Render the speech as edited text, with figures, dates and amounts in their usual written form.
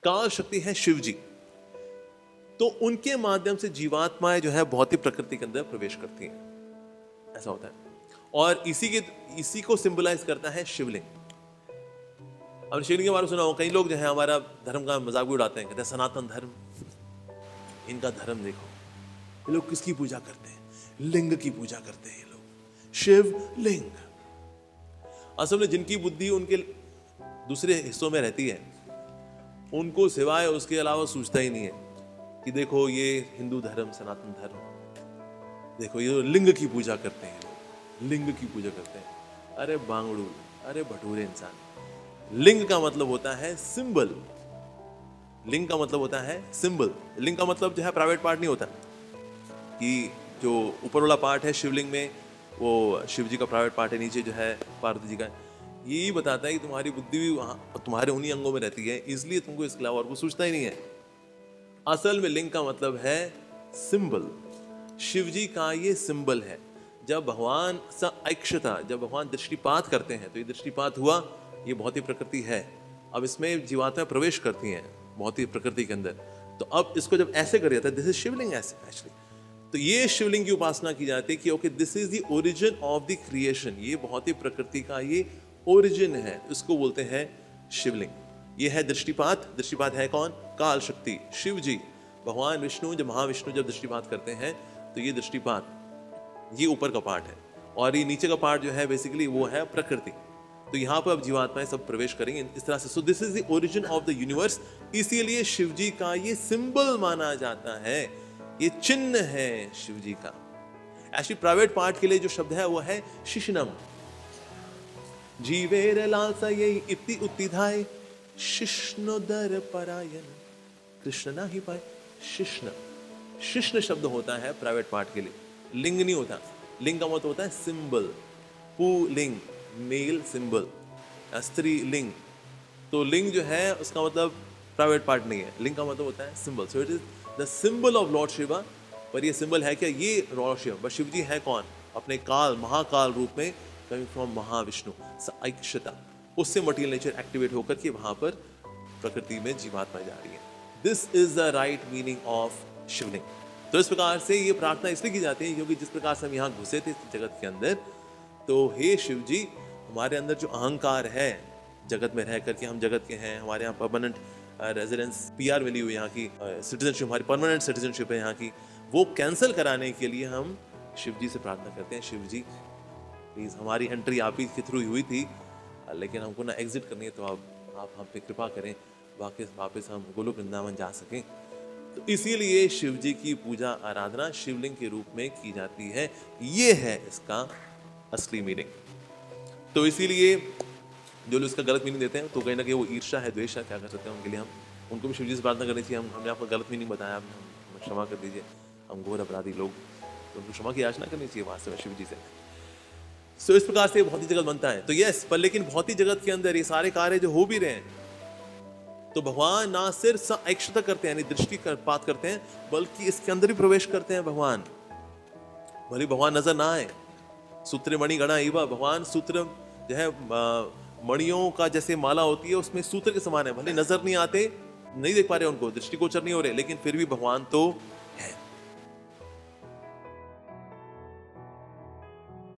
काल शक्ति है शिव जी, तो उनके माध्यम से जीवात्माएं जो है भौतिक प्रकृति के अंदर प्रवेश करती हैं, ऐसा होता है। और इसी को सिंबलाइज करता है शिवलिंग। अब शिवलिंग के बारे में सुना हो, कई लोग जो है हमारा धर्म का मजाक भी उड़ाते हैं, कहते हैं सनातन धर्म, इनका धर्म देखो, ये लोग किसकी पूजा करते हैं? लिंग की पूजा करते हैं ये लोग, शिव लिंग। असल में जिनकी बुद्धि उनके दूसरे हिस्सों में रहती है, उनको सिवाय उसके अलावा सूझता ही नहीं है कि देखो ये हिंदू धर्म, सनातन धर्म, देखो ये लिंग की पूजा करते हैं लोग, लिंग की पूजा करते हैं। अरे बांगड़ू, अरे भटूरे इंसान। लिंग का मतलब होता है सिंबल, लिंग का मतलब होता है सिंबल। लिंग का मतलब जो है प्राइवेट पार्ट नहीं होता, कि जो ऊपर वाला पार्ट है शिवलिंग में वो शिव जी का प्राइवेट पार्ट है, नीचे जो है पार्वती जी का। यही बताता है कि तुम्हारी बुद्धि भी वहाँ तुम्हारे उन्हीं अंगों में रहती है, इसलिए तुमको इसके अलावा और वो सूझता ही नहीं है। असल में लिंग का मतलब है सिंबल, शिव जी का ये सिंबल है। जब भगवान ऐक्षता, जब भगवान दृष्टिपात करते हैं, तो ये दृष्टिपात हुआ, ये भौतिक प्रकृति है, अब इसमें जीवात्माएं प्रवेश करती हैं भौतिक प्रकृति के अंदर। तो अब इसको जब ऐसे कर दिया था, दिस इज शिवलिंग ऐसे एक्चुअली, तो ये शिवलिंग की उपासना की जाती है कि okay this is the origin of the creation, ये भौतिक प्रकृति का ये ओरिजिन है, इसको बोलते हैं शिवलिंग। ये है दृष्टिपात। दृष्टिपात है कौन? काल शक्ति, शिव जी, भगवान विष्णु, जब महाविष्णु जब दृष्टिपात करते हैं तो ये दृष्टिपात, ये ऊपर का पार्ट है, और ये नीचे का पार्ट जो है बेसिकली वो है प्रकृति। तो यहाँ पर अब जीवात्माएं सब प्रवेश करेंगे इस तरह से। So this is the origin of the universe, इसीलिए शिव जी का ये सिंबल माना जाता है, ये चिन्ह है शिव जी का। एक्चुअली प्राइवेट पार्ट के लिए जो शब्द है वो है शिशनम। जीवेर लालसा ये इति उत्तिधाय शिष्णोदर परायण, कृष्ण ना ही पाए। शिष्ण, शिष्ण शब्द होता है प्राइवेट पार्ट के लिए, लिंग नहीं होता। लिंग का मतलब होता है सिंबल, पुलिंग मेल सिंबल, स्त्री लिंग। तो लिंग जो है उसका मतलब प्राइवेट पार्ट नहीं है, लिंग का मतलब होता है symbol. So it is the symbol of Lord Shiva. पर ये सिंबल है क्या? ये लॉर्ड शिव, बट शिव जी है कौन? अपने काल, महाकाल रूप में, कमिंग फ्रॉम महाविष्णु, ऐक्षता, उससे मटीरियल नेचर एक्टिवेट होकर के वहां पर प्रकृति में जीवात्मा जा रही है। This is the right meaning of Shivling. तो इस प्रकार से ये प्रार्थना इसलिए की जाती है क्योंकि जिस प्रकार से हम यहाँ घुसे थे इस जगत के अंदर, तो हे शिव जी, हमारे अंदर जो अहंकार है, जगत में रह करके हम जगत के हैं, हमारे यहाँ परमानेंट रेजिडेंस पीआर मिली हुई, यहाँ की सिटीजनशिप, हमारी परमानेंट सिटीजनशिप है यहाँ की, वो कैंसिल कराने के लिए हम शिव जी से प्रार्थना करते हैं, शिव जी प्लीज हमारी एंट्री आप ही के थ्रू हुई थी, लेकिन हमको ना एग्जिट करनी है, तो आप हम पे कृपा करें, वापस हम गोलोक वृंदावन जा सकें। तो इसीलिए शिव जी की पूजा आराधना शिवलिंग के रूप में की जाती है, ये है इसका असली मीनिंग। तो इसीलिए जो लोग इसका गलत मीनिंग देते हैं, तो कहीं ना कहीं वो ईर्ष्या है, द्वेष है, क्या कर सकते हैं उनके लिए हम उनको भी शिव जी से प्रार्थना करनी चाहिए। हमने आपको गलत मीनिंग बताया, हम क्षमा कर दीजिए, हम घोर अपराधी लोग, तो उनको क्षमा की याचना करनी चाहिए वास्तव में शिव जी से। सो इस प्रकार से भौतिक जगत बनता है। तो यस, पर लेकिन भौतिक जगत के अंदर ये सारे कार्य जो हो भी रहे हैं, तो भगवान ना सिर्फ ऐक्षता करते हैं, यानी दृष्टिपात करते हैं, बल्कि इसके अंदर भी प्रवेश करते हैं भगवान। भले भगवान नजर ना आए, सूत्र मणि गणा इवा, भगवान सूत्र जो है मणियों का जैसे माला होती है उसमें सूत्र के समान है, भले नजर नहीं आते, नहीं देख पा रहे उनको, दृष्टिगोचर नहीं हो रहे, लेकिन फिर भी भगवान तो